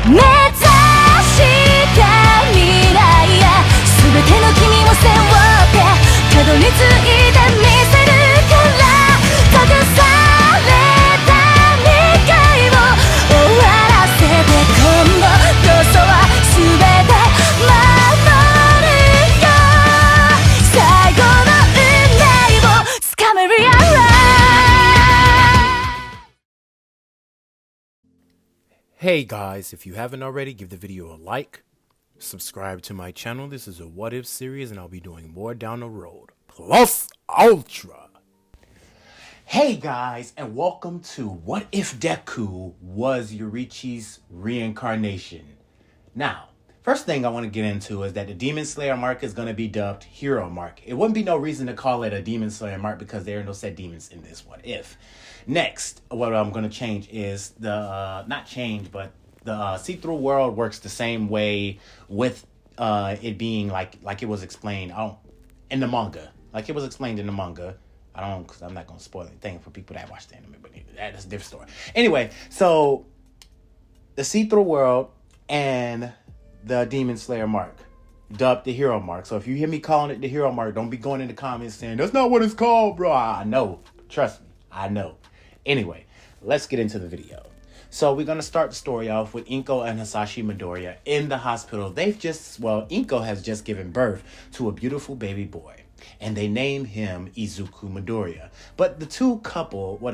目指した未来や全ての君を背負ってたどり着いてみせるから閉ざされた未来を終わらせて今度こそは全て守るよ最後の運命をつかめるやろHey guys, if you haven't already, give the video a like, subscribe to my channel. This is a what if series and I'll be doing more down the road. Plus Ultra! Hey guys, and welcome to What If Deku Was Yoriichi's Reincarnation. Now, first thing I want to get into is that the Demon Slayer mark is going to be dubbed Hero Mark. It wouldn't be no reason to call it a Demon Slayer mark because there are no said demons in this What If. Next, what I'm going to change is the, not change, but the see-through world works the same way with it being like it was explained in the manga. Like it was explained in the manga. Because I'm not going to spoil anything for people that watch the anime, but that's a different story. Anyway, so the see-through world and the Demon Slayer mark dubbed the Hero Mark. So if you hear me calling it the Hero Mark, don't be going in the comments saying, that's not what it's called, bro. I know. Trust me. I know. Anyway, let's get into the video. So we're going to start the story off with Inko and Hisashi Midoriya in the hospital. Inko has just given birth to a beautiful baby boy. And they name him Izuku Midoriya. But the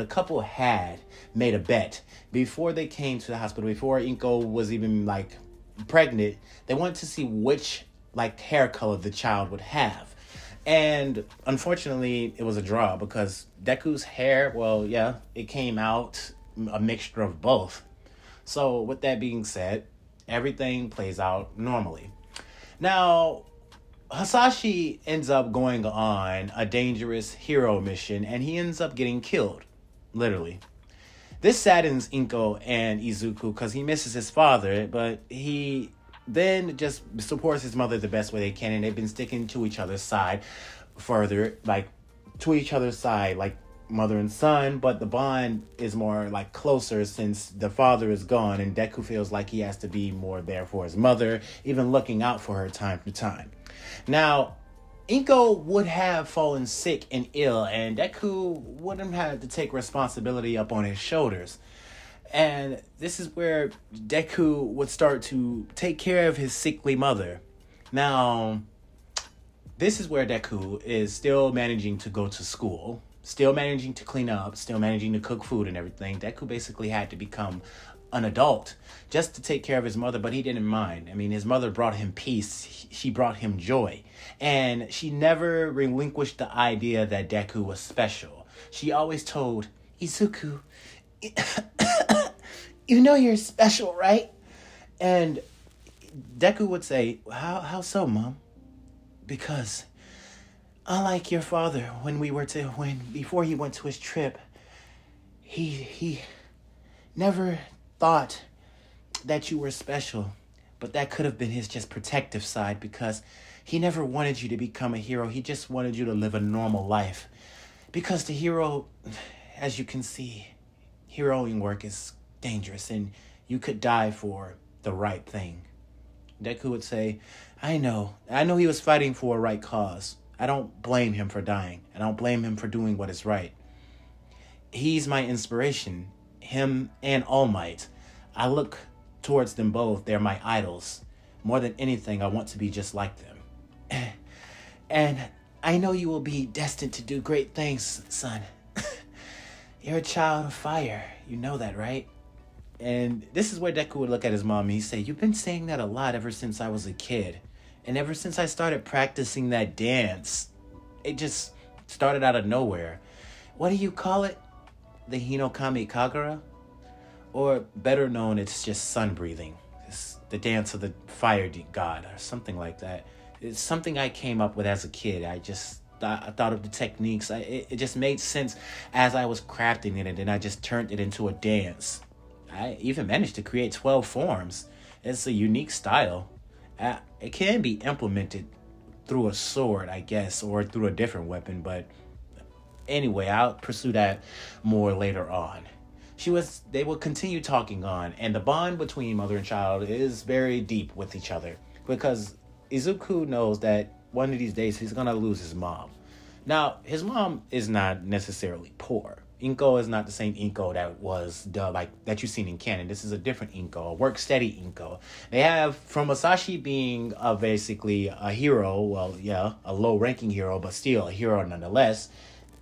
couple had made a bet before they came to the hospital, before Inko was even pregnant. They wanted to see which hair color the child would have. And unfortunately, it was a draw because Deku's hair, it came out a mixture of both. So with that being said, everything plays out normally. Now, Hisashi ends up going on a dangerous hero mission and he ends up getting killed, literally. This saddens Inko and Izuku because he misses his father, but he then just supports his mother the best way they can, and they've been sticking to each other's side further, like mother and son, but the bond is more closer since the father is gone, and Deku feels like he has to be more there for his mother, even looking out for her time to time. Now, Inko would have fallen sick and ill, and Deku wouldn't have to take responsibility up on his shoulders. And this is where Deku would start to take care of his sickly mother. Now, this is where Deku is still managing to go to school, still managing to clean up, still managing to cook food and everything. Deku basically had to become an adult just to take care of his mother, but he didn't mind. I mean, his mother brought him peace. She brought him joy. And she never relinquished the idea that Deku was special. She always told Izuku, you know you're special, right? And Deku would say, how so, Mom? Because unlike your father, before he went to his trip, he never thought that you were special. But that could have been his just protective side, because he never wanted you to become a hero. He just wanted you to live a normal life. Because the hero, as you can see, heroing work is dangerous and you could die for the right thing. Deku would say, I know he was fighting for a right cause. I don't blame him for dying. I don't blame him for doing what is right. He's my inspiration, him and All Might. I look towards them both. They're my idols. More than anything, I want to be just like them. And I know you will be destined to do great things, son. You're a child of fire. You know that, right? And this is where Deku would look at his mom and he'd say, you've been saying that a lot ever since I was a kid. And ever since I started practicing that dance, it just started out of nowhere. What do you call it? The Hinokami Kagura? Or better known, it's just sun breathing. It's the dance of the fire god or something like that. It's something I came up with as a kid. I thought of the techniques. It just made sense as I was crafting it, and then I just turned it into a dance. I even managed to create 12 forms. It's a unique style. It can be implemented through a sword, I guess, or through a different weapon, but anyway, I'll pursue that more later on. they will continue talking on, and the bond between mother and child is very deep with each other because Izuku knows that one of these days he's gonna lose his mom. Now, his mom is not necessarily poor. Inko is not the same Inko that you've seen in canon. This is a different Inko, a work steady Inko. They have, from Masashi being basically a hero, well, yeah, a low ranking hero, but still a hero nonetheless.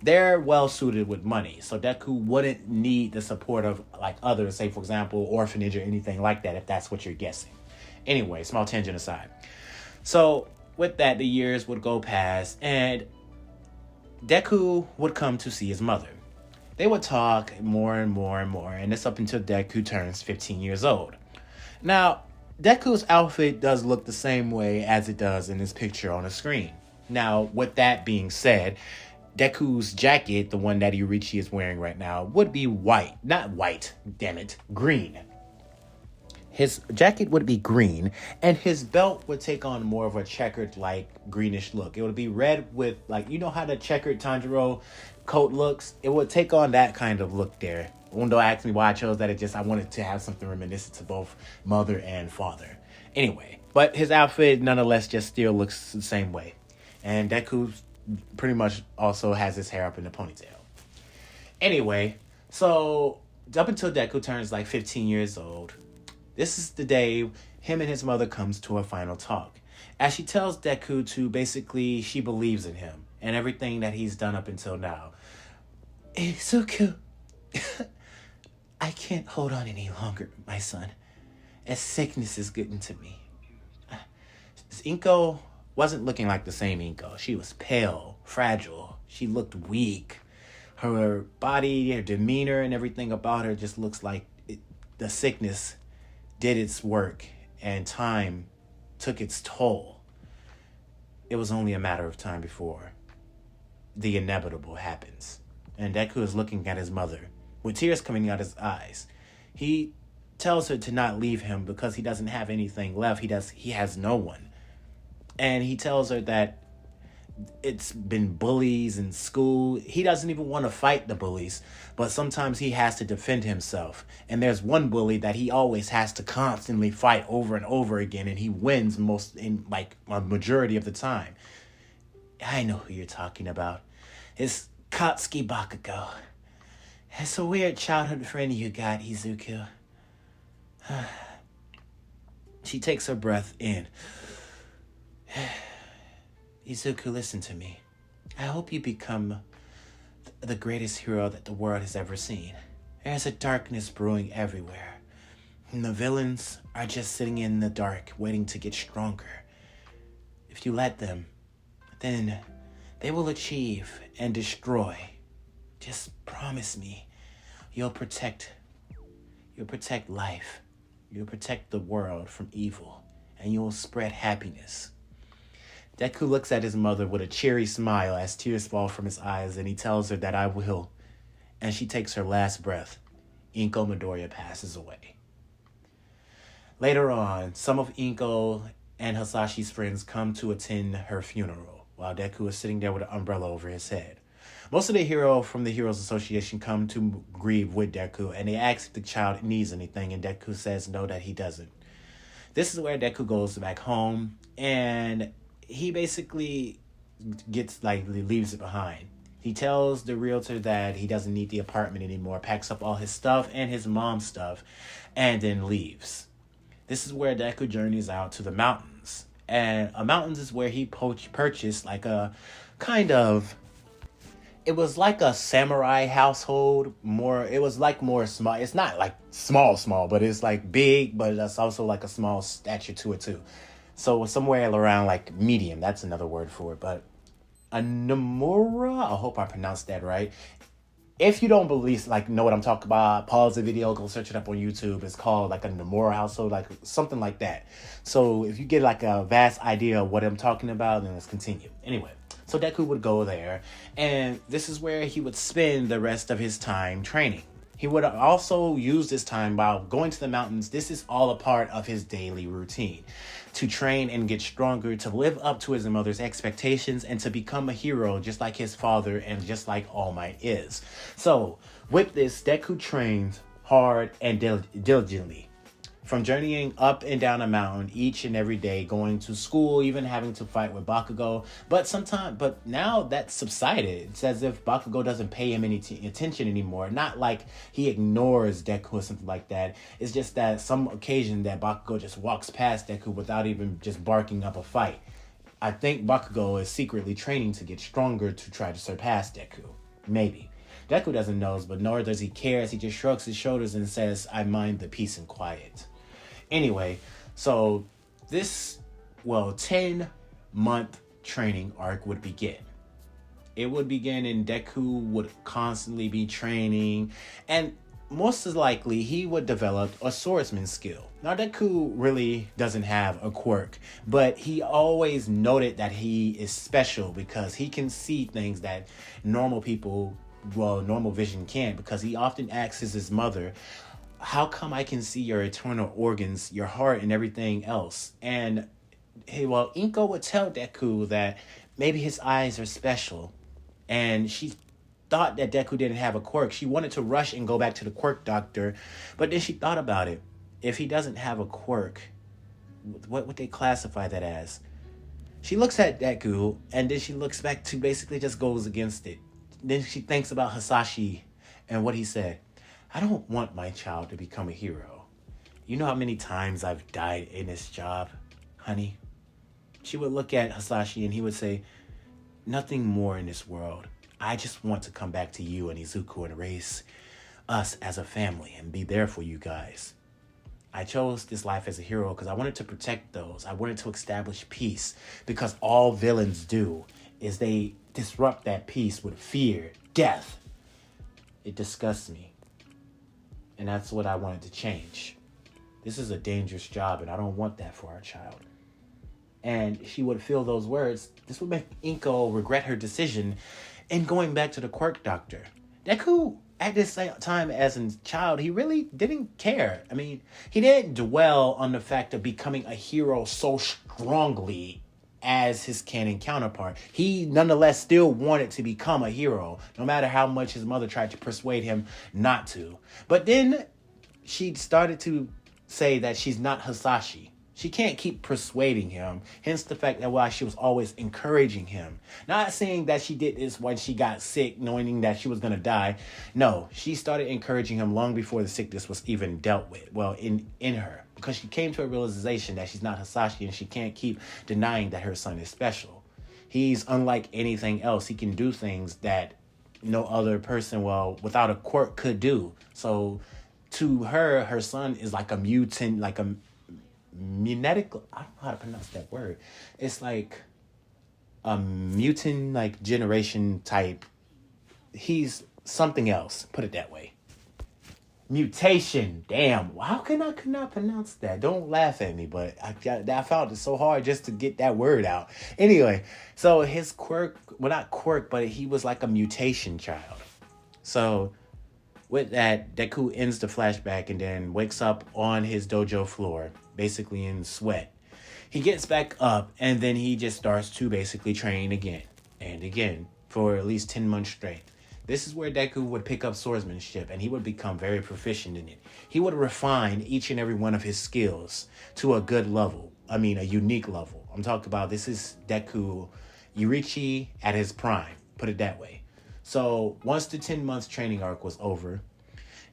They're well suited with money, so Deku wouldn't need the support of like others, say for example, orphanage or anything like that, if that's what you're guessing. Anyway, small tangent aside. So with that, the years would go past, and Deku would come to see his mother. They would talk more and more and more, and it's up until Deku turns 15 years old. Now, Deku's outfit does look the same way as it does in this picture on the screen. Now, with that being said, Deku's jacket, the one that yoriichi is wearing right now, would be white. Not white, damn it, green. His jacket would be green, and his belt would take on more of a checkered, like, greenish look. It would be red with, like, you know how the checkered Tanjiro coat looks? It would take on that kind of look there. Don't ask me why I chose that. I wanted to have something reminiscent to both mother and father. Anyway, but his outfit, nonetheless, just still looks the same way. And Deku pretty much also has his hair up in a ponytail. Anyway, so up until Deku turns, like, 15 years old, this is the day him and his mother comes to a final talk. As she tells Deku to basically, she believes in him and everything that he's done up until now. Izuku, I can't hold on any longer, my son, as sickness is getting to me. Inko wasn't looking like the same Inko. She was pale, fragile. She looked weak. Her body, her demeanor, and everything about her just looks like the sickness did its work and time took its toll. It was only a matter of time before the inevitable happens. And Deku is looking at his mother with tears coming out his eyes. He tells her to not leave him because he doesn't have anything left. He has no one. And he tells her that it's been bullies in school. He doesn't even want to fight the bullies, but sometimes he has to defend himself. And there's one bully that he always has to constantly fight over and over again, and he wins a majority of the time. I know who you're talking about. It's Katsuki Bakugo. It's a weird childhood friend you got, Izuku. She takes her breath in. Izuku, listen to me. I hope you become the greatest hero that the world has ever seen. There's a darkness brewing everywhere, and the villains are just sitting in the dark, waiting to get stronger. If you let them, then they will achieve and destroy. Just promise me you'll protect life. You'll protect the world from evil, and you'll spread happiness. Deku looks at his mother with a cheery smile as tears fall from his eyes, and he tells her that I will. And she takes her last breath. Inko Midoriya passes away. Later on, some of Inko and Hasashi's friends come to attend her funeral, while Deku is sitting there with an umbrella over his head. Most of the heroes from the Heroes Association come to grieve with Deku, and they ask if the child needs anything, and Deku says no, that he doesn't. This is where Deku goes back home, and he basically leaves it behind. He tells the realtor that he doesn't need the apartment anymore, packs up all his stuff and his mom's stuff, and then leaves. This is where Deku journeys out to the mountains. And mountains is where he purchased like a kind of... It was like a samurai household. It was like more small. It's not like small, but it's like big, but it's also like a small stature to it too. So somewhere around like medium, that's another word for it. But a Nomura, I hope I pronounced that right. If you don't know what I'm talking about, pause the video, go search it up on YouTube. It's called like a Nomura household, like something like that. So if you get like a vast idea of what I'm talking about, then let's continue. Anyway, so Deku would go there, and this is where he would spend the rest of his time training. He would also use this time while going to the mountains. This is all a part of his daily routine. To train and get stronger, to live up to his mother's expectations, and to become a hero just like his father and just like All Might is. So, with this, Deku trains hard, and diligently. From journeying up and down a mountain each and every day, going to school, even having to fight with Bakugo. But now that's subsided. It's as if Bakugo doesn't pay him any attention anymore. Not like he ignores Deku or something like that. It's just that some occasion that Bakugo just walks past Deku without even just barking up a fight. I think Bakugo is secretly training to get stronger to try to surpass Deku. Maybe. Deku doesn't know, but nor does he care, as he just shrugs his shoulders and says, I mind the peace and quiet. Anyway, so this, 10-month training arc would begin. It would begin and Deku would constantly be training, and most likely he would develop a swordsman skill. Now, Deku really doesn't have a quirk, but he always noted that he is special because he can see things that normal vision can't, because he often asks his mother, how come I can see your internal organs, your heart, and everything else? And Inko would tell Deku that maybe his eyes are special. And she thought that Deku didn't have a quirk. She wanted to rush and go back to the quirk doctor. But then she thought about it. If he doesn't have a quirk, what would they classify that as? She looks at Deku, and then she looks back to basically just goes against it. Then she thinks about Hasashi and what he said. I don't want my child to become a hero. You know how many times I've died in this job, honey? She would look at Hasashi and he would say, nothing more in this world. I just want to come back to you and Izuku and raise us as a family and be there for you guys. I chose this life as a hero because I wanted to protect those. I wanted to establish peace, because all villains do is they disrupt that peace with fear, death. It disgusts me. And that's what I wanted to change. This is a dangerous job, and I don't want that for our child. And she would feel those words. This would make Inko regret her decision in going back to the quirk doctor. Deku, at this same time as a child, he really didn't care. I mean, he didn't dwell on the fact of becoming a hero so strongly as his canon counterpart. He nonetheless still wanted to become a hero, no matter how much his mother tried to persuade him not to. But then she started to say that she's not Hasashi. She can't keep persuading him, hence the fact that why she was always encouraging him. Not saying that she did this when she got sick, knowing that she was going to die. No, she started encouraging him long before the sickness was even dealt with, in her. Because she came to a realization that she's not Hasashi, and she can't keep denying that her son is special. He's unlike anything else. He can do things that no other person, without a quirk, could do. So to her, her son is like a mutant, like a munetic, I don't know how to pronounce that word. It's like a mutant, like generation type. He's something else, put it that way. Mutation. Damn. How can I could not pronounce that? Don't laugh at me, but I found it so hard just to get that word out. Anyway, so his quirk, not quirk, but he was like a mutation child. So with that, Deku ends the flashback and then wakes up on his dojo floor, basically in sweat. He gets back up and then he just starts to basically train again and again for at least 10 months straight. This is where Deku would pick up swordsmanship and he would become very proficient in it. He would refine each and every one of his skills to a good level. I mean, a unique level. I'm talking about, this is Deku yoriichi at his prime, put it that way. So once the 10 months training arc was over,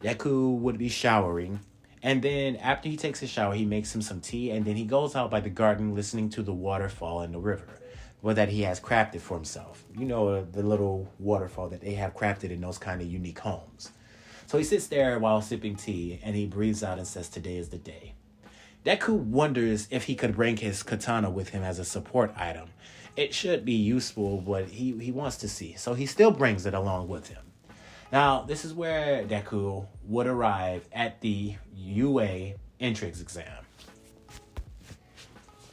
Deku would be showering. And then after he takes a shower, he makes him some tea. And then he goes out by the garden listening to the waterfall in the river, that he has crafted for himself. You know, the little waterfall that they have crafted in those kind of unique homes. So he sits there while sipping tea and he breathes out and says, today is the day. Deku wonders if he could bring his katana with him as a support item. It should be useful, but he wants to see. So he still brings it along with him. Now, this is where Deku would arrive at the UA entrance exam.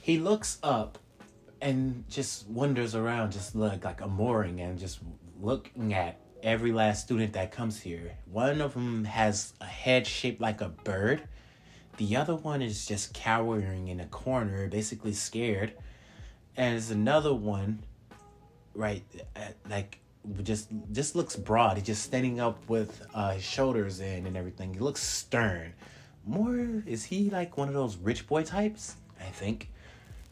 He looks up and just wanders around, just like a mooring, and just looking at every last student that comes here. One of them has a head shaped like a bird. The other one is just cowering in a corner, basically scared. And there's another one, right, like just looks broad. He's just standing up with his shoulders in and everything. He looks stern. Is he like one of those rich boy types? I think.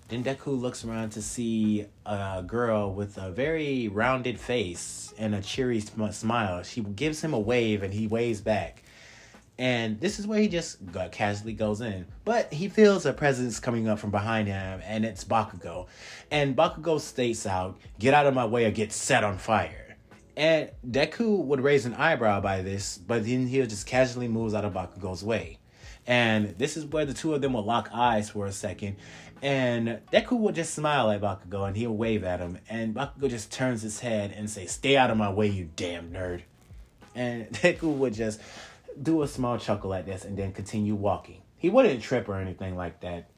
Then Deku looks around to see a girl with a very rounded face and a cheery smile. She gives him a wave and he waves back. And this is where he just casually goes in. But he feels a presence coming up from behind him, and it's Bakugo. And Bakugo states out, "Get out of my way or get set on fire." And Deku would raise an eyebrow by this, but then he'll just casually moves out of Bakugo's way. And this is where the two of them will lock eyes for a second. And Deku will just smile at Bakugo and he'll wave at him. And Bakugo just turns his head and say, "Stay out of my way, you damn nerd." And Deku would just do a small chuckle at this and then continue walking. He wouldn't trip or anything like that.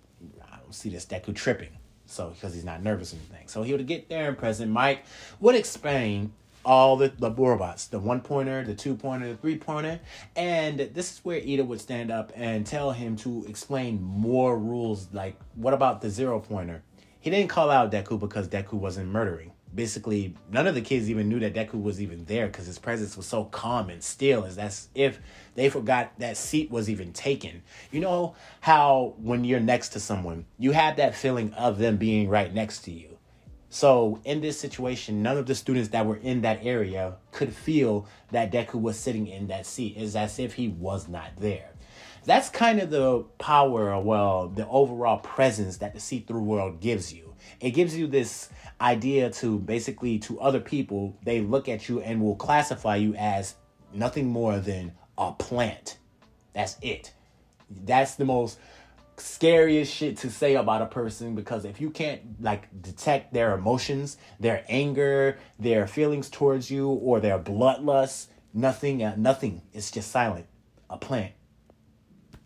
I don't see this Deku tripping. So, because he's not nervous or anything. So he would get there and present. Mike would explain all the robots, the 1-pointer, the 2-pointer, the 3-pointer. And this is where Ida would stand up and tell him to explain more rules. Like, what about the 0-pointer? He didn't call out Deku because Deku wasn't murdering. Basically, none of the kids even knew that Deku was even there because his presence was so calm and still, as if they forgot that seat was even taken. You know how when you're next to someone, you have that feeling of them being right next to you. So in this situation, none of the students that were in that area could feel that Deku was sitting in that seat. It's as if he was not there. That's kind of the power, well, the overall presence that the see-through world gives you. It gives you this idea to basically, to other people, they look at you and will classify you as nothing more than a plant. That's it. That's the most scariest shit to say about a person, because if you can't like detect their emotions, their anger, their feelings towards you, or their bloodlust, nothing, it's just silent. A plant.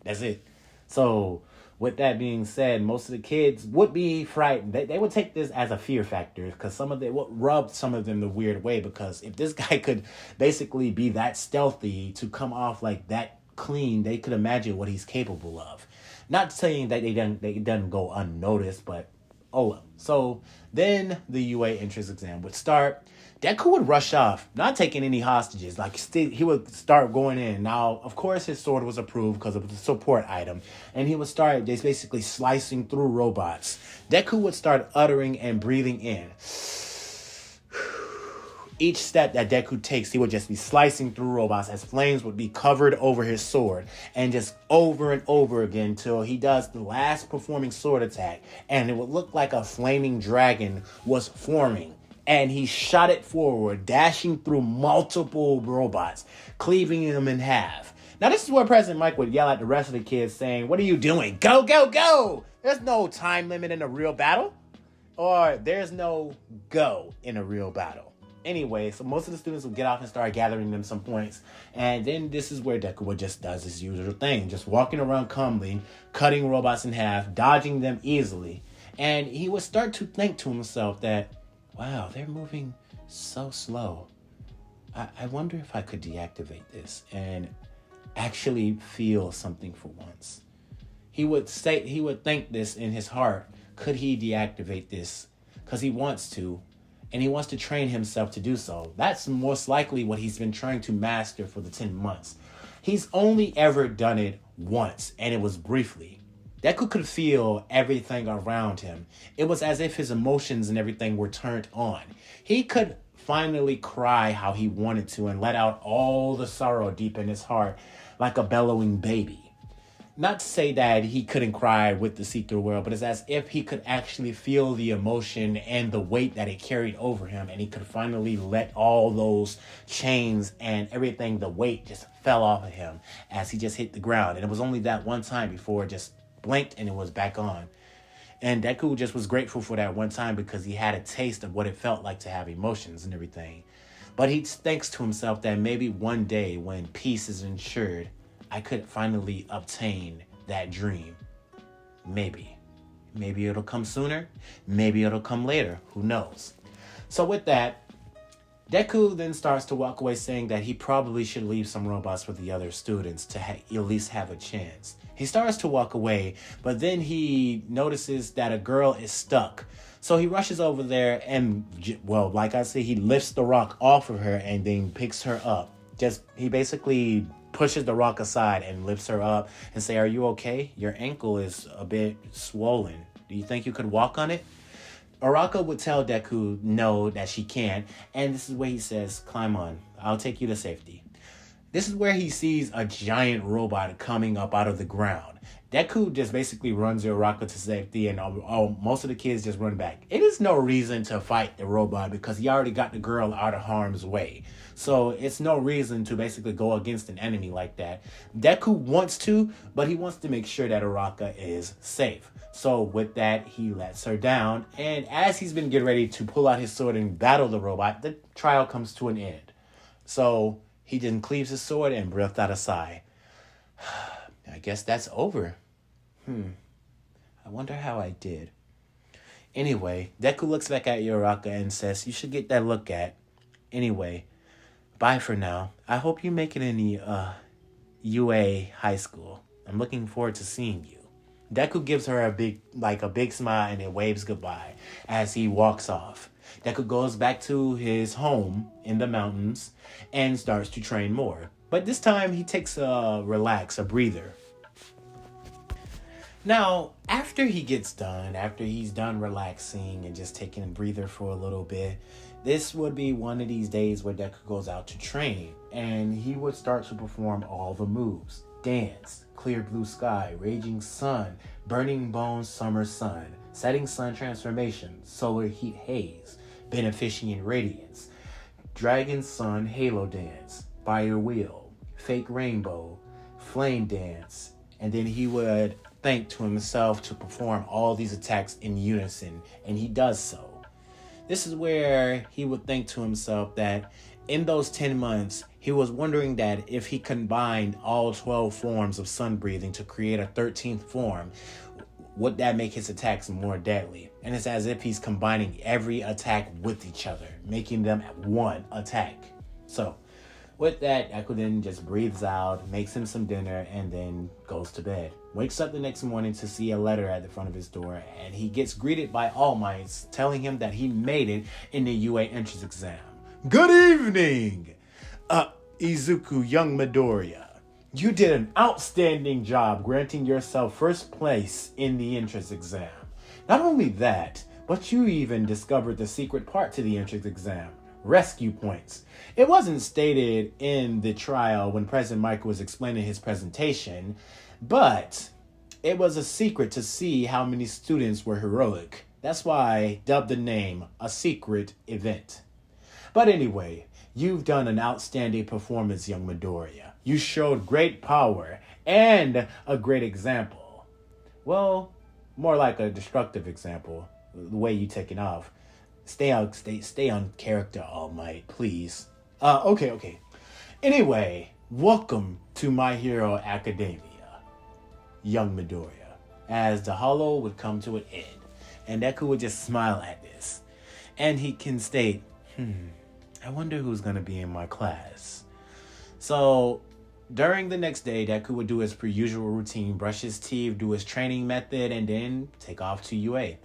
That's it. So with that being said, most of the kids would be frightened. They would take this as a fear factor, because some of them would rub some of them the weird way, because if this guy could basically be that stealthy to come off like that clean, they could imagine what he's capable of. Not saying that they doesn't go unnoticed, but oh well. So then the UA entrance exam would start. Deku would rush off, not taking any hostages. Like he would start going in. Now, of course, his sword was approved because it was a support item, and he would start just basically slicing through robots. Deku would start uttering and breathing in. Each step that Deku takes, he would just be slicing through robots as flames would be covered over his sword, and just over and over again till he does the last performing sword attack, and it would look like a flaming dragon was forming, and he shot it forward, dashing through multiple robots, cleaving them in half. Now this is where President Mike would yell at the rest of the kids saying, "What are you doing? Go, go, go! There's no time limit in a real battle." Or there's no go in a real battle. Anyway, so most of the students would get off and start gathering them some points. And then this is where Deku just does his usual thing. Just walking around calmly, cutting robots in half, dodging them easily. And he would start to think to himself that, wow, they're moving so slow. I wonder if I could deactivate this and actually feel something for once. He would think this in his heart. Could he deactivate this? Because he wants to. And he wants to train himself to do so. That's most likely what he's been trying to master for the 10 months. He's only ever done it once, and it was briefly. Deku could feel everything around him. It was as if his emotions and everything were turned on. He could finally cry how he wanted to and let out all the sorrow deep in his heart like a bellowing baby. Not to say that he couldn't cry with the see-through world, but it's as if he could actually feel the emotion and the weight that it carried over him, and he could finally let all those chains and everything, the weight just fell off of him as he just hit the ground. And it was only that one time before it just blinked and it was back on. And Deku just was grateful for that one time because he had a taste of what it felt like to have emotions and everything. But he thinks to himself that maybe one day when peace is ensured, I could finally obtain that dream. Maybe. Maybe it'll come sooner. Maybe it'll come later. Who knows? So with that, Deku then starts to walk away saying that he probably should leave some robots with the other students to at least have a chance. He starts to walk away, but then he notices that a girl is stuck. So he rushes over there and, well, like I said, he lifts the rock off of her and then picks her up. He basically pushes the rock aside and lifts her up and say, "Are you okay? Your ankle is a bit swollen. Do you think you could walk on it?" Araka would tell Deku no, that she can't, and this is where he says, "Climb on, I'll take you to safety." This is where he sees a giant robot coming up out of the ground. Deku just basically runs Araka to safety, and most of the kids just run back. It is no reason to fight the robot because he already got the girl out of harm's way. So it's no reason to basically go against an enemy like that. Deku wants to, but he wants to make sure that Araka is safe. So with that, he lets her down, and as he's been getting ready to pull out his sword and battle the robot, the trial comes to an end. So he then cleaves his sword and breathed out a sigh. I guess that's over. I wonder how I did. Anyway, Deku looks back at Araka and says, "You should get that look at. Anyway, bye for now. I hope you make it in the UA high school. I'm looking forward to seeing you." Deku gives her a big smile and then waves goodbye as he walks off. Deku goes back to his home in the mountains and starts to train more. But this time he takes a breather. Now, after he's done relaxing and just taking a breather for a little bit, this would be one of these days where Deku goes out to train, and he would start to perform all the moves. Dance, clear blue sky, raging sun, burning bones, summer sun, setting sun transformation, solar heat haze, beneficient radiance, dragon sun halo dance, fire wheel, fake rainbow, flame dance, and then he would think to himself to perform all these attacks in unison, and he does so. This is where he would think to himself that in those 10 months, he was wondering that if he combined all 12 forms of sun breathing to create a 13th form, would that make his attacks more deadly? And it's as if he's combining every attack with each other, making them one attack. So, with that, Deku then just breathes out, makes him some dinner, and then goes to bed. Wakes up the next morning to see a letter at the front of his door, and he gets greeted by All Might, telling him that he made it in the UA entrance exam. "Good evening, Izuku young Midoriya. You did an outstanding job granting yourself first place in the entrance exam. Not only that, but you even discovered the secret part to the entrance exam. Rescue points. It wasn't stated in the trial when President Michael was explaining his presentation, but it was a secret to see how many students were heroic. That's why I dubbed the name a secret event. But anyway, you've done an outstanding performance, young Midoriya. You showed great power and a great example. Well, more like a destructive example, the way you take it off. Stay on character, All Might, please. Okay. Anyway, welcome to My Hero Academia, young Midoriya." As the holo would come to an end, and Deku would just smile at this. And he can state, I wonder who's going to be in my class. So, during the next day, Deku would do his per-usual routine, brush his teeth, do his training method, and then take off to UA.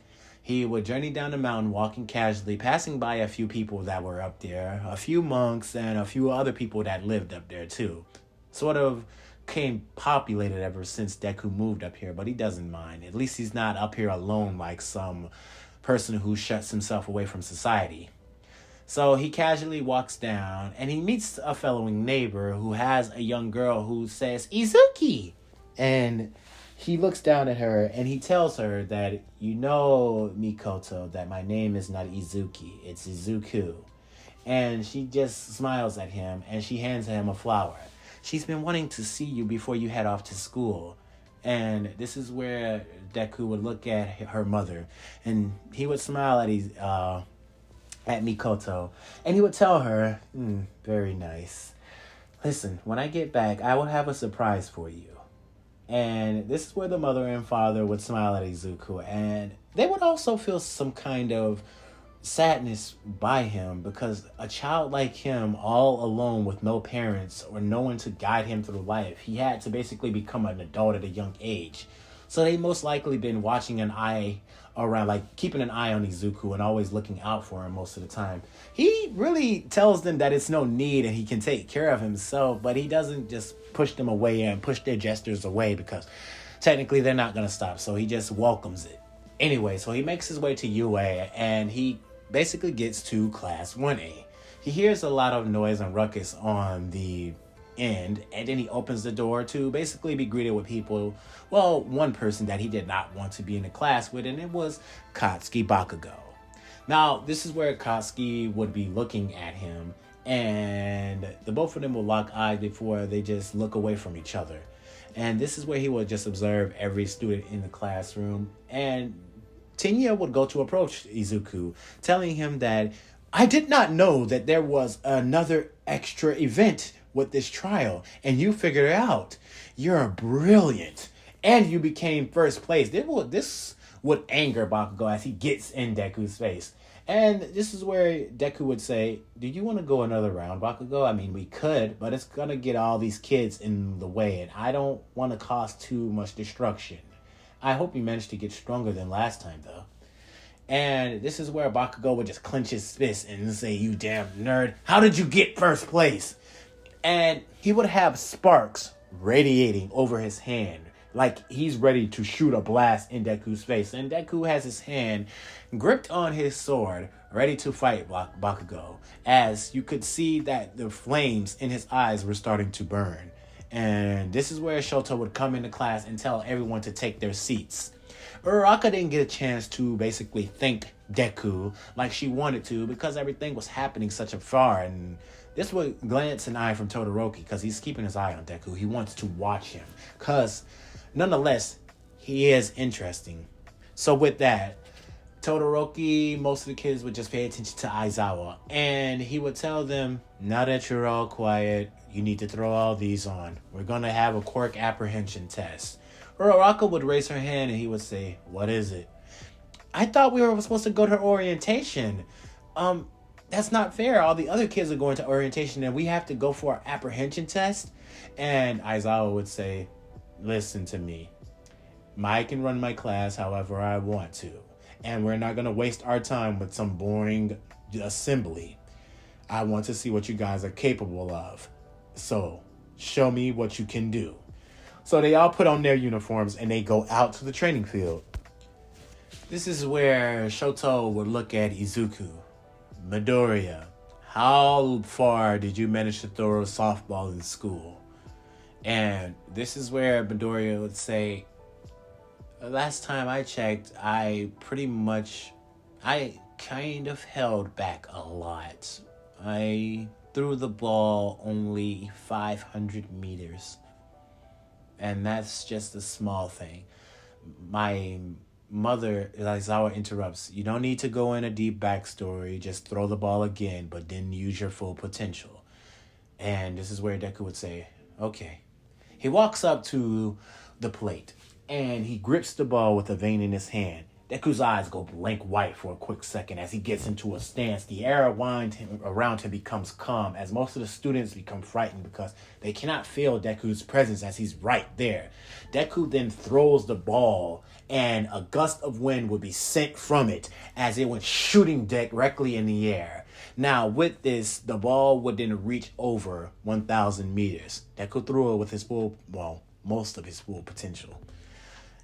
He would journey down the mountain, walking casually, passing by a few people that were up there, a few monks, and a few other people that lived up there too. Sort of came populated ever since Deku moved up here, but he doesn't mind. At least he's not up here alone like some person who shuts himself away from society. So he casually walks down, and he meets a fellow neighbor who has a young girl who says, "Izuki!" And he looks down at her, and he tells her that, "You know, Mikoto, that my name is not Izuki, it's Izuku." And she just smiles at him, and she hands him a flower. "She's been wanting to see you before you head off to school." And this is where Deku would look at her mother, and he would smile at Mikoto, and he would tell her, "Very nice. Listen, when I get back, I will have a surprise for you." And this is where the mother and father would smile at Izuku, and they would also feel some kind of sadness by him, because a child like him, all alone with no parents or no one to guide him through life, he had to basically become an adult at a young age. So they most likely been watching an eye around, like keeping an eye on Izuku and always looking out for him most of the time. He really tells them that it's no need and he can take care of himself, but he doesn't just push them away and push their gestures away, because technically they're not going to stop. So he just welcomes it. Anyway, so he makes his way to UA and he basically gets to class 1A. He hears a lot of noise and ruckus on the end, and then he opens the door to basically be greeted with people. Well, one person that he did not want to be in the class with, and it was Katsuki Bakugo. Now, this is where Katsuki would be looking at him, and the both of them will lock eyes before they just look away from each other. And this is where he would just observe every student in the classroom, and Tenya would go to approach Izuku, telling him that, I did not know that there was another extra event with this trial, and you figured it out. You're brilliant. And you became first place. This would anger Bakugo as he gets in Deku's face. And this is where Deku would say, do you want to go another round, Bakugo? I mean, we could, but it's going to get all these kids in the way, and I don't want to cause too much destruction. I hope you managed to get stronger than last time, though. And this is where Bakugo would just clench his fist and say, you damn nerd, how did you get first place? And he would have sparks radiating over his hand, like he's ready to shoot a blast in Deku's face. And Deku has his hand gripped on his sword, ready to fight Bakugo, as you could see that the flames in his eyes were starting to burn. And this is where Shoto would come into class and tell everyone to take their seats. Uraraka didn't get a chance to basically thank Deku like she wanted to, because everything was happening such afar, and this would glance an eye from Todoroki, because he's keeping his eye on Deku. He wants to watch him, because nonetheless, he is interesting. So with that, Todoroki, most of the kids would just pay attention to Aizawa, and he would tell them, now that you're all quiet, you need to throw all these on. We're going to have a quirk apprehension test. Uraraka would raise her hand and he would say, what is it? I thought we were supposed to go to orientation. That's not fair. All the other kids are going to orientation and we have to go for our apprehension test. And Aizawa would say, listen to me. I can run my class however I want to. And we're not going to waste our time with some boring assembly. I want to see what you guys are capable of. So, show me what you can do. So they all put on their uniforms and they go out to the training field. This is where Shoto would look at Izuku. Midoriya, how far did you manage to throw a softball in school? And this is where Midoriya would say, last time I checked, I kind of held back a lot. I threw the ball only 500 meters. And that's just a small thing. My mother, Aizawa, interrupts. You don't need to go in a deep backstory. Just throw the ball again, but then use your full potential. And this is where Deku would say, okay. He walks up to the plate, and he grips the ball with a vein in his hand. Deku's eyes go blank white for a quick second as he gets into a stance. The air around him becomes calm as most of the students become frightened because they cannot feel Deku's presence as he's right there. Deku then throws the ball and a gust of wind would be sent from it as it went shooting directly in the air. Now with this, the ball would then reach over 1,000 meters. Deku threw it with his most of his full potential.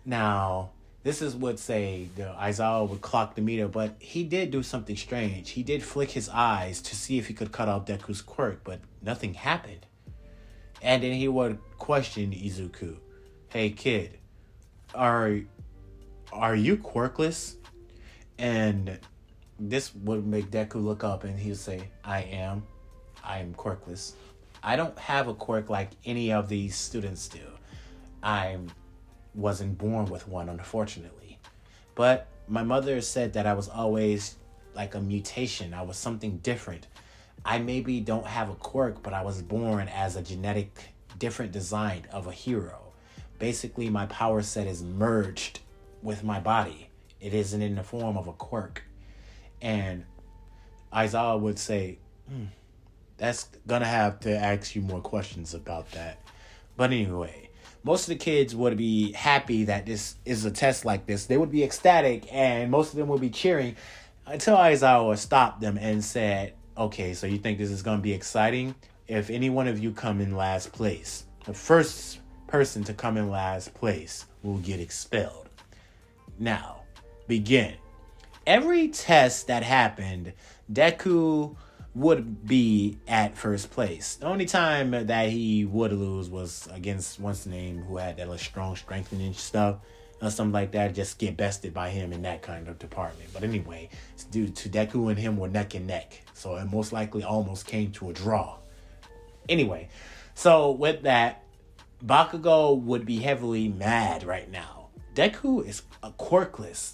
Now, this is what say the Aizawa would clock the meter, but he did do something strange. He did flick his eyes to see if he could cut off Deku's quirk, but nothing happened. And then he would question Izuku. Hey kid, are you quirkless? And this would make Deku look up and he would say, I am quirkless. I don't have a quirk like any of these students do. I wasn't born with one, unfortunately. But my mother said that I was always like a mutation. I was something different. I maybe don't have a quirk, but I was born as a genetic different design of a hero. Basically, my power set is merged with my body. It isn't in the form of a quirk. And Aizawa would say, that's gonna have to ask you more questions about that. But anyway, most of the kids would be happy that this is a test like this. They would be ecstatic, and most of them would be cheering until Aizawa stopped them and said, okay, so you think this is gonna be exciting? If any one of you come in last place, the first person to come in last place will get expelled. Now, begin. Every test that happened, Deku would be at first place. The only time that he would lose was against what's the name, who had that strong strengthening stuff or something like that, just get bested by him in that kind of department. But anyway, it's due to Deku and him were neck and neck, so it most likely almost came to a draw. Anyway, so with that, Bakugo would be heavily mad right now. Deku is a quirkless,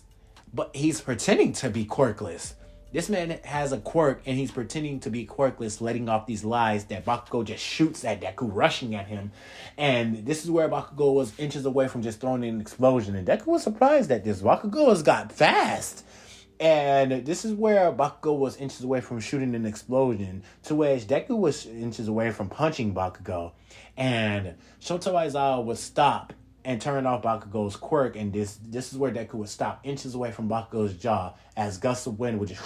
but he's pretending to be quirkless. This man has a quirk, and he's pretending to be quirkless, letting off these lies that Bakugo just shoots at Deku, rushing at him. And this is where Bakugo was inches away from just throwing an explosion. And Deku was surprised at this. Bakugo has got fast. And this is where Bakugo was inches away from shooting an explosion, to which Deku was inches away from punching Bakugo. And Shoto Aizawa would stop and turn off Bakugo's quirk, and this is where Deku would stop inches away from Bakugo's jaw as gusts of wind would just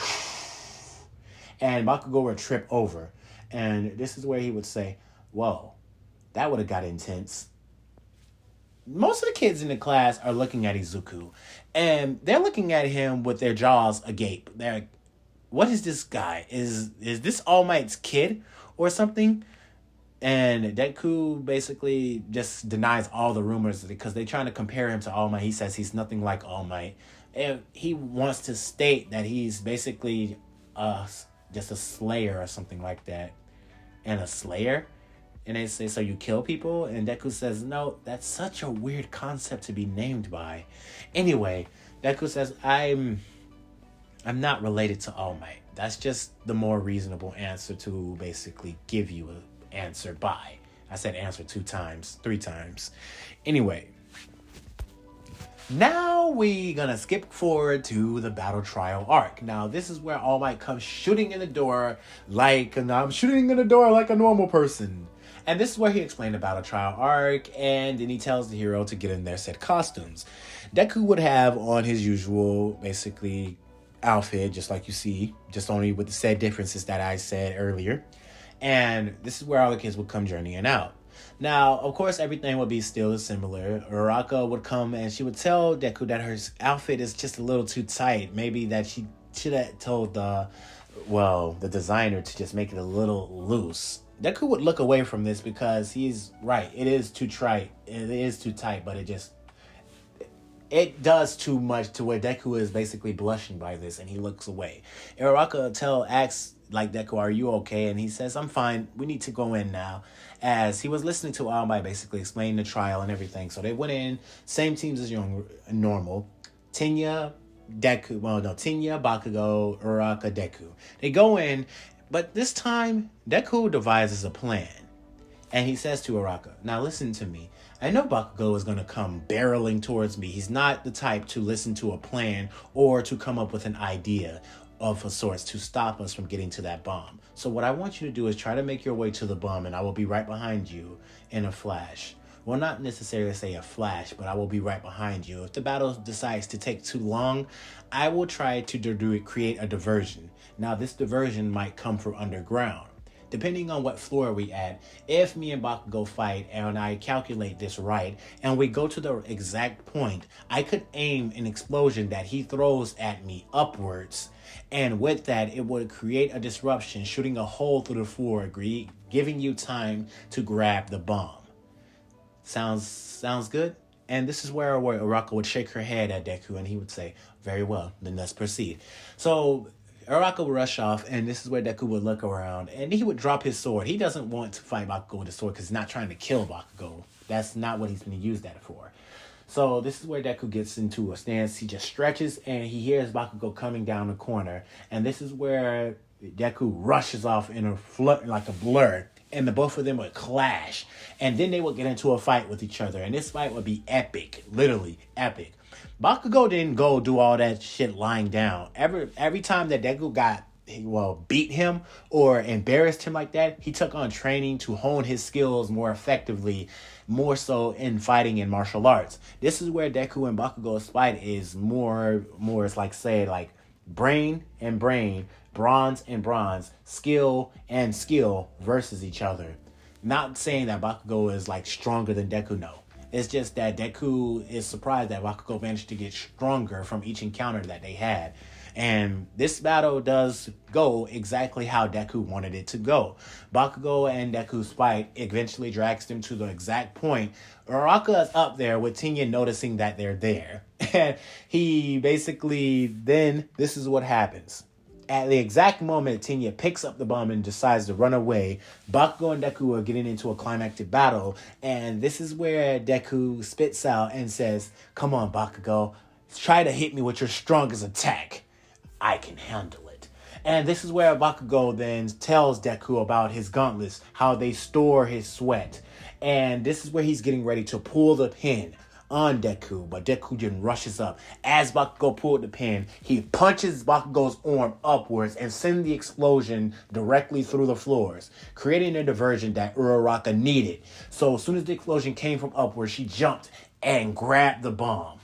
and Bakugo would trip over. And this is where he would say, whoa, that would have got intense. Most of the kids in the class are looking at Izuku, and they're looking at him with their jaws agape. They're like, what is this guy? Is this All Might's kid or something? And Deku basically just denies all the rumors because they're trying to compare him to All Might. He says he's nothing like All Might. And he wants to state that he's basically just a slayer or something like that. And a slayer? And they say, so you kill people? And Deku says, no, that's such a weird concept to be named by. Anyway, Deku says, I'm not related to All Might. That's just the more reasonable answer to basically give you an answer by. I said answer 3 times. Anyway, now we gonna skip forward to the battle trial arc. Now this is where All Might comes shooting in the door like, and I'm shooting in the door like a normal person. And this is where he explained the battle trial arc, and then he tells the hero to get in their said costumes. Deku would have on his usual, basically, outfit, just like you see, just only with the said differences that I said earlier. And this is where all the kids would come journeying out. Now, of course, everything would be still similar. Uraraka would come and she would tell Deku that her outfit is just a little too tight. Maybe that she should have told the designer to just make it a little loose. Deku would look away from this because he's right. It is too tight. It is too tight, but it does too much to where Deku is basically blushing by this, and he looks away. Uraraka asks like Deku, are you okay? And he says, I'm fine. We need to go in now. As he was listening to All Might basically explain the trial and everything. So they went in, same teams as normal. Tinya, Bakugo, Uraraka, Deku. They go in, but this time, Deku devises a plan. And he says to Uraraka, now listen to me. I know Bakugo is going to come barreling towards me. He's not the type to listen to a plan or to come up with an idea of a sorts to stop us from getting to that bomb. So what I want you to do is try to make your way to the bomb, and I will be right behind you in a flash. Well, not necessarily say a flash, but I will be right behind you. If the battle decides to take too long, I will try to create a diversion. Now, this diversion might come from underground. Depending on what floor we at, if me and Bakugo fight and I calculate this right, and we go to the exact point, I could aim an explosion that he throws at me upwards. And with that, it would create a disruption, shooting a hole through the floor, giving you time to grab the bomb. Sounds good? And this is where Uraraka would shake her head at Deku, and he would say, very well, then let's proceed. So Uraraka would rush off, and this is where Deku would look around, and he would drop his sword. He doesn't want to fight Bakugo with a sword because he's not trying to kill Bakugo. That's not what he's going to use that for. So this is where Deku gets into a stance. He just stretches, and he hears Bakugo coming down the corner. And this is where Deku rushes off in a flood, like a blur, and the both of them would clash. And then they would get into a fight with each other, and this fight would be epic, literally epic. Bakugo didn't go do all that shit lying down. Every time that Deku beat him or embarrassed him like that, he took on training to hone his skills more effectively, more so in fighting and martial arts. This is where Deku and Bakugo's fight is more it's like, say, like brain and brain, bronze and bronze, skill and skill versus each other. Not saying that Bakugo is like stronger than Deku, no. It's just that Deku is surprised that Bakugo managed to get stronger from each encounter that they had. And this battle does go exactly how Deku wanted it to go. Bakugo and Deku's fight eventually drags them to the exact point. Uraraka is up there with Tenya noticing that they're there. And he basically, then this is what happens. At the exact moment Tenya picks up the bomb and decides to run away, Bakugo and Deku are getting into a climactic battle. And this is where Deku spits out and says, "Come on, Bakugo, try to hit me with your strongest attack. I can handle it." And this is where Bakugo then tells Deku about his gauntlets, how they store his sweat. And this is where he's getting ready to pull the pin on Deku, but Deku then rushes up. As Bakugo pulled the pin, he punches Bakugo's arm upwards and sends the explosion directly through the floors, creating a diversion that Uraraka needed. So as soon as the explosion came from upwards, she jumped and grabbed the bomb.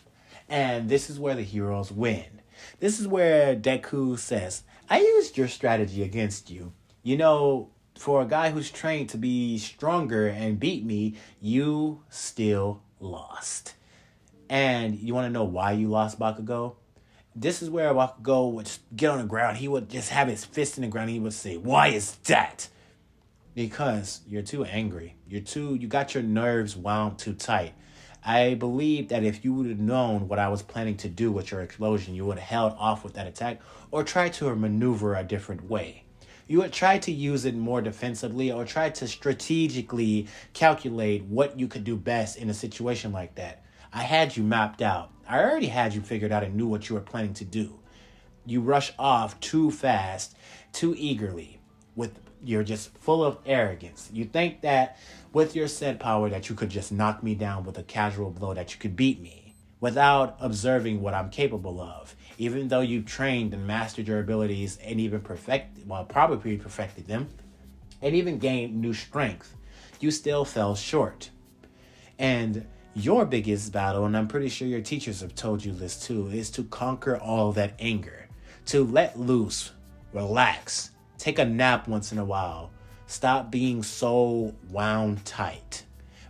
And this is where the heroes win. This is where Deku says, "I used your strategy against you. You know, for a guy who's trained to be stronger and beat me, you still lost." And you want to know why you lost, Bakugo? This is where Bakugo would get on the ground. He would just have his fist in the ground. And he would say, "Why is that?" Because you're too angry. You got your nerves wound too tight. I believe that if you would have known what I was planning to do with your explosion, you would have held off with that attack or tried to maneuver a different way. You would try to use it more defensively or try to strategically calculate what you could do best in a situation like that. I had you mapped out. I already had you figured out and knew what you were planning to do. You rush off too fast, too eagerly. You're just full of arrogance. You think that with your said power that you could just knock me down with a casual blow, that you could beat me without observing what I'm capable of. Even though you've trained and mastered your abilities and even probably perfected them, and even gained new strength, you still fell short. And your biggest battle, and I'm pretty sure your teachers have told you this too, is to conquer all that anger, to let loose, relax, take a nap once in a while, stop being so wound tight.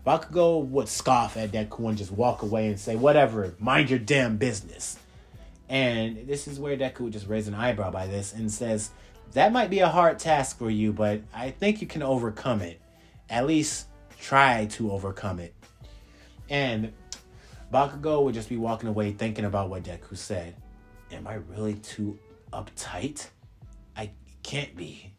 Bakugo would scoff at Deku and just walk away and say, "Whatever, mind your damn business." And this is where Deku would just raise an eyebrow by this and says, "That might be a hard task for you, but I think you can overcome it. At least try to overcome it." And Bakugo would just be walking away thinking about what Deku said. Am I really too uptight? I can't be.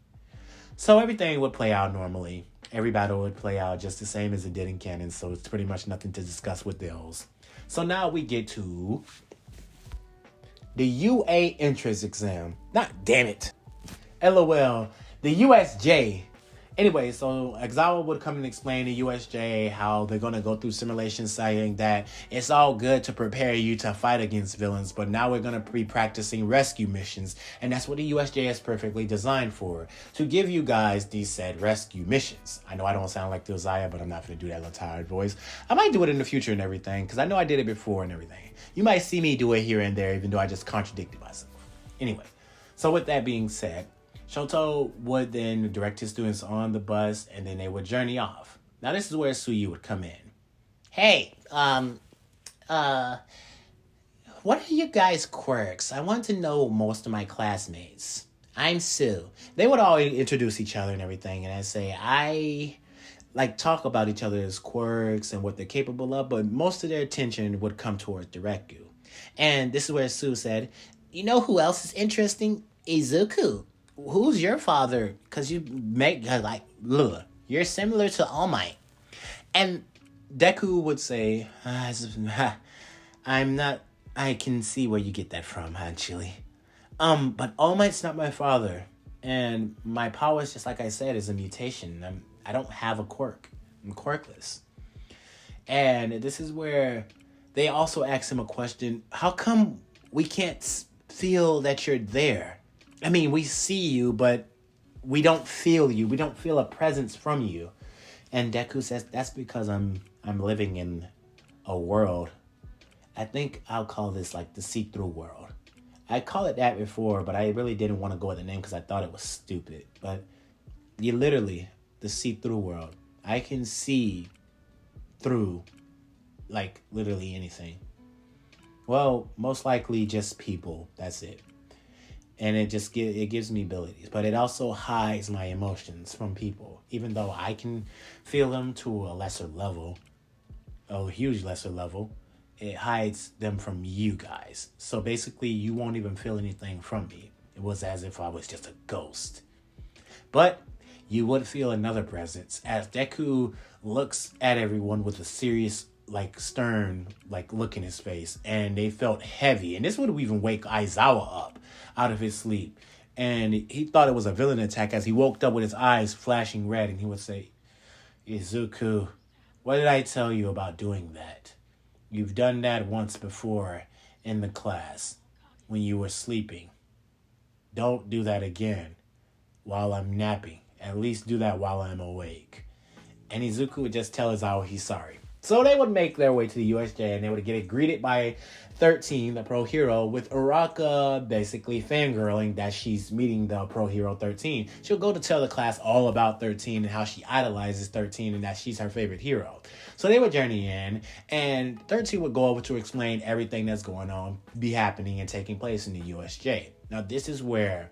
So everything would play out normally. Every battle would play out just the same as it did in canon, so it's pretty much nothing to discuss with those. So now we get to the UA entrance exam. Damn it. LOL. The USJ. Anyway, so Exawa would come and explain to USJ how they're going to go through simulations, saying that it's all good to prepare you to fight against villains, but now we're going to be practicing rescue missions, and that's what the USJ is perfectly designed for, to give you guys these said rescue missions. I know I don't sound like Josiah, but I'm not going to do that little tired voice. I might do it in the future and everything, because I know I did it before and everything. You might see me do it here and there, even though I just contradicted myself. Anyway, so with that being said, Shoto would then direct his students on the bus, and then they would journey off. Now, this is where Suyu would come in. "Hey, what are you guys' quirks? I want to know most of my classmates. I'm Sue." They would all introduce each other and everything, and I'd say, I talk about each other's quirks and what they're capable of, but most of their attention would come towards Deku. And this is where Sue said, "You know who else is interesting? Izuku. Who's your father? Because you make, you're similar to All Might." And Deku would say, "I'm not, I can see where you get that from, actually. But All Might's not my father. And my powers, just like I said, is a mutation. I don't have a quirk. I'm quirkless." And this is where they also asked him a question. How come we can't feel that you're there? I mean, we see you, but we don't feel you. We don't feel a presence from you. And Deku says, that's because I'm living in a world. I think I'll call this like the see-through world. I called it that before, but I really didn't want to go with the name because I thought it was stupid. But you literally, the see-through world. I can see through, like, literally anything. Well, most likely just people. That's it. And it gives me abilities. But it also hides my emotions from people. Even though I can feel them to a lesser level, a huge lesser level, it hides them from you guys. So basically, you won't even feel anything from me. It was as if I was just a ghost. But you would feel another presence as Deku looks at everyone with a serious, like, stern, like, look in his face. And they felt heavy. And this would even wake Aizawa up out of his sleep. And he thought it was a villain attack as he woke up with his eyes flashing red. And he would say, Izuku, what did I tell you about doing that? You've done that once before in the class when you were sleeping. Don't do that again while I'm napping. At least do that while I'm awake. And Izuku would just tell Aizawa he's sorry. So they would make their way to the USJ and they would get greeted by 13, the pro hero, with Uraka basically fangirling that she's meeting the pro hero 13. She'll go to tell the class all about 13 and how she idolizes 13 and that she's her favorite hero. So they would journey in and 13 would go over to explain everything that's going on, be happening and taking place in the USJ. Now this is where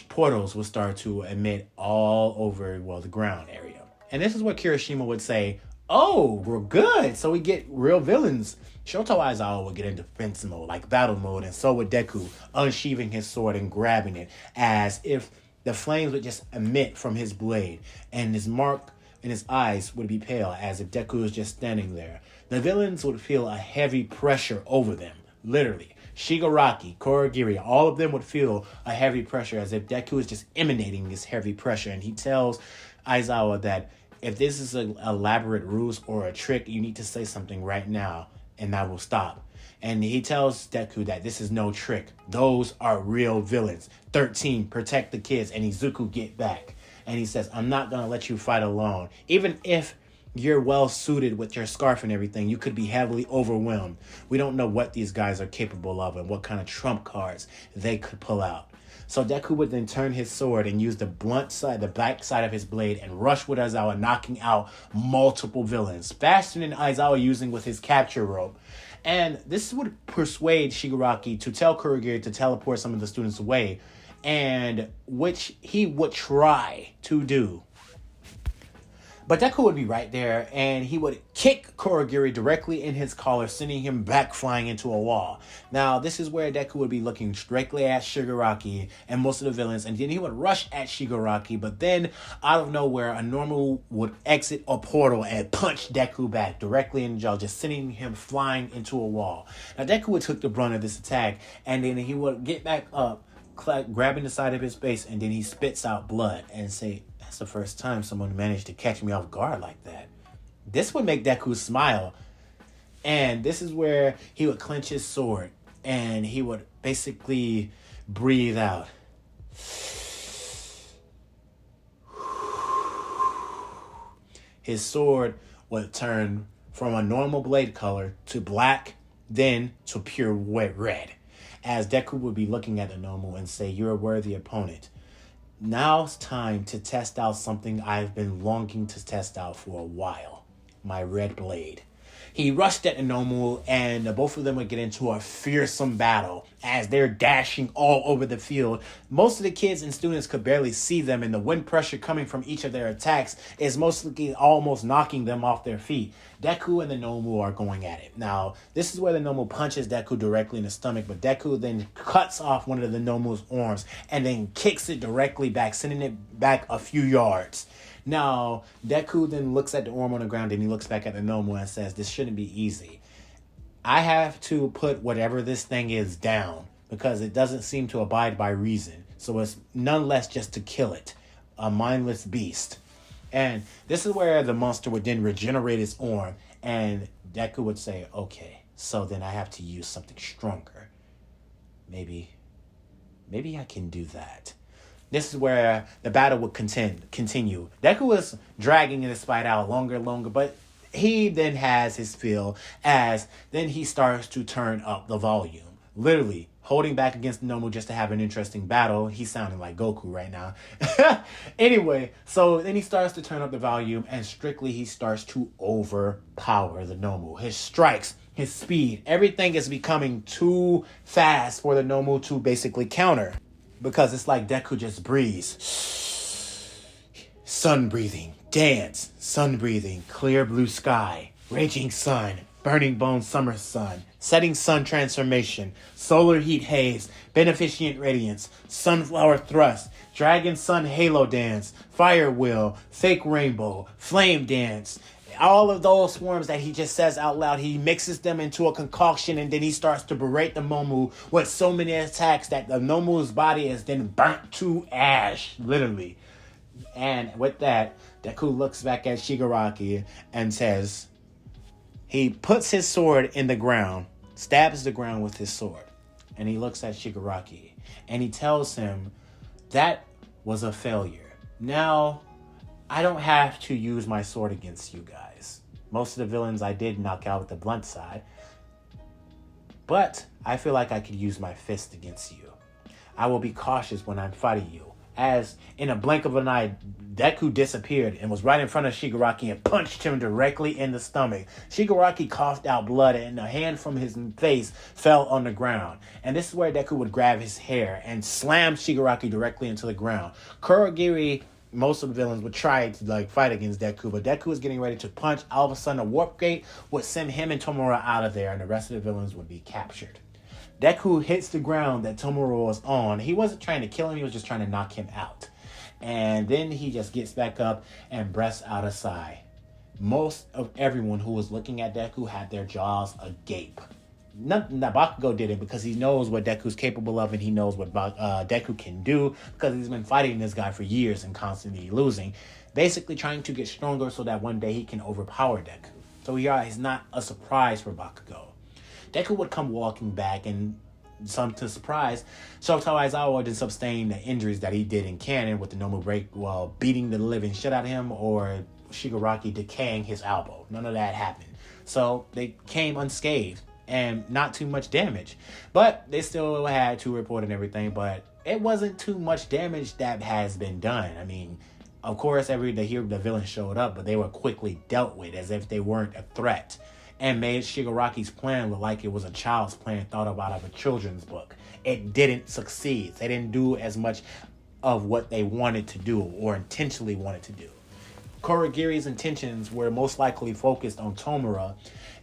portals will start to emit all over, well, the ground area. And this is what Kirishima would say, oh, we're good. So we get real villains. Shoto Aizawa would get in defense mode, like battle mode, and so would Deku, unsheathing his sword and grabbing it, as if the flames would just emit from his blade, and his mark in his eyes would be pale, as if Deku was just standing there. The villains would feel a heavy pressure over them, literally. Shigaraki, Kurogiri, all of them would feel a heavy pressure, as if Deku is just emanating this heavy pressure, and he tells Aizawa that if this is an elaborate ruse or a trick, you need to say something right now, and that will stop. And he tells Deku that this is no trick. Those are real villains. 13, protect the kids, and Izuku, get back. And he says, I'm not going to let you fight alone. Even if you're well suited with your scarf and everything, you could be heavily overwhelmed. We don't know what these guys are capable of and what kind of trump cards they could pull out. So Deku would then turn his sword and use the blunt side, the back side of his blade, and rush with Aizawa, knocking out multiple villains, faster than Aizawa using with his capture rope. And this would persuade Shigaraki to tell Kurogiri to teleport some of the students away, and which he would try to do. But Deku would be right there, and he would kick Kurogiri directly in his collar, sending him back flying into a wall. Now, this is where Deku would be looking directly at Shigaraki and most of the villains, and then he would rush at Shigaraki, but then, out of nowhere, a normal would exit a portal and punch Deku back directly in the jaw, just sending him flying into a wall. Now, Deku would take the brunt of this attack, and then he would get back up, grabbing the side of his face, and then he spits out blood and say, that's the first time someone managed to catch me off guard like that. This would make Deku smile. And this is where he would clench his sword and he would basically breathe out. His sword would turn from a normal blade color to black, then to pure red. As Deku would be looking at the normal and say, you're a worthy opponent. Now's time to test out something I've been longing to test out for a while. My red blade. He rushed at the normal, and both of them would get into a fearsome battle as they're dashing all over the field. Most of the kids and students could barely see them, and the wind pressure coming from each of their attacks is mostly almost knocking them off their feet. Deku and the Nomu are going at it. Now, this is where the Nomu punches Deku directly in the stomach, but Deku then cuts off one of the Nomu's arms and then kicks it directly back, sending it back a few yards. Now, Deku then looks at the arm on the ground and he looks back at the Nomu and says, this shouldn't be easy. I have to put whatever this thing is down because it doesn't seem to abide by reason. So it's nonetheless just to kill it. A mindless beast. And this is where the monster would then regenerate its arm and Deku would say, okay, So then I have to use something stronger. Maybe I can do that. This is where the battle would continue. Deku was dragging this fight out longer and longer, but he then has his feel as then he starts to turn up the volume. Literally holding back against Nomu just to have an interesting battle. He's sounding like Goku right now. Anyway, so then he starts to turn up the volume and strictly he starts to overpower the Nomu. His strikes, his speed, everything is becoming too fast for the Nomu to basically counter. Because it's like Deku just breathes. Sun breathing, dance, sun breathing, clear blue sky, raging sun, burning bone summer sun, setting sun transformation, solar heat haze, beneficent radiance, sunflower thrust, dragon sun halo dance, fire wheel, fake rainbow, flame dance. All of those forms that he just says out loud, he mixes them into a concoction and then he starts to berate the Nomu with so many attacks that the Nomu's body is then burnt to ash, literally. And with that, Deku looks back at Shigaraki and says, he puts his sword in the ground, stabs the ground with his sword, and he looks at Shigaraki and he tells him, that was a failure. Now, I don't have to use my sword against you guys. Most of the villains I did knock out with the blunt side. But I feel like I could use my fist against you. I will be cautious when I'm fighting you. As in a blink of an eye, Deku disappeared and was right in front of Shigaraki and punched him directly in the stomach. Shigaraki coughed out blood and a hand from his face fell on the ground. And this is where Deku would grab his hair and slam Shigaraki directly into the ground. Kurogiri, most of the villains would try to fight against Deku, but Deku was getting ready to punch. All of a sudden, a warp gate would send him and Tomura out of there, and the rest of the villains would be captured. Deku hits the ground that Tomura was on. He wasn't trying to kill him, he was just trying to knock him out. And then he just gets back up and breaths out a sigh. Most of everyone who was looking at Deku had their jaws agape. Bakugo did it because he knows what Deku's capable of and he knows what Deku can do because he's been fighting this guy for years and constantly losing. Basically trying to get stronger so that one day he can overpower Deku. So it's not a surprise for Bakugo. Deku would come walking back and some to surprise, Shoto Aizawa didn't sustain the injuries that he did in canon with the Nomu break while beating the living shit out of him or Shigaraki decaying his elbow. None of that happened. So they came unscathed and not too much damage. But they still had to report and everything, but it wasn't too much damage that has been done. I mean, of course, the villain showed up, but they were quickly dealt with as if they weren't a threat. And made Shigaraki's plan look like it was a child's plan thought about out of a children's book. It didn't succeed. They didn't do as much of what they wanted to do or intentionally wanted to do. Kurogiri's intentions were most likely focused on Tomura,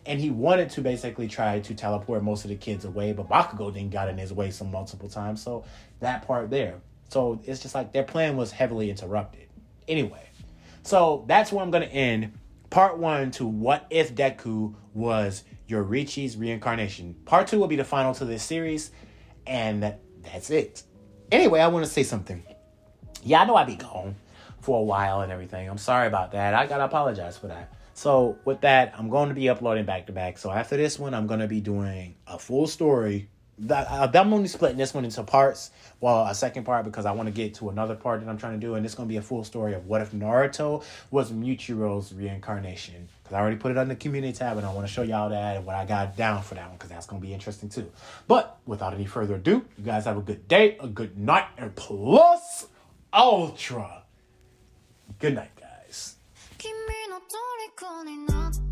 and he wanted to basically try to teleport most of the kids away, but Bakugo then got in his way some multiple times, so that part there. So it's just like their plan was heavily interrupted. Anyway, so that's where I'm going to end part 1 to What If Deku Was Yoriichi's Reincarnation. Part 2 will be the final to this series, and that's it. Anyway, I want to say something. Yeah, I know I'd be gone for a while and everything. I'm sorry about that. I gotta apologize for that. So with that, I'm going to be uploading back to back. So after this one, I'm going to be doing a full story. I'm only splitting this one into parts. Well, a second part because I want to get to another part that I'm trying to do. And it's going to be a full story of what if Naruto was Michiro's reincarnation. Because I already put it on the community tab and I want to show y'all that and what I got down for that one. Because that's going to be interesting too. But without any further ado, you guys have a good day, a good night, and plus ultra. Good night, guys. 君の虜になって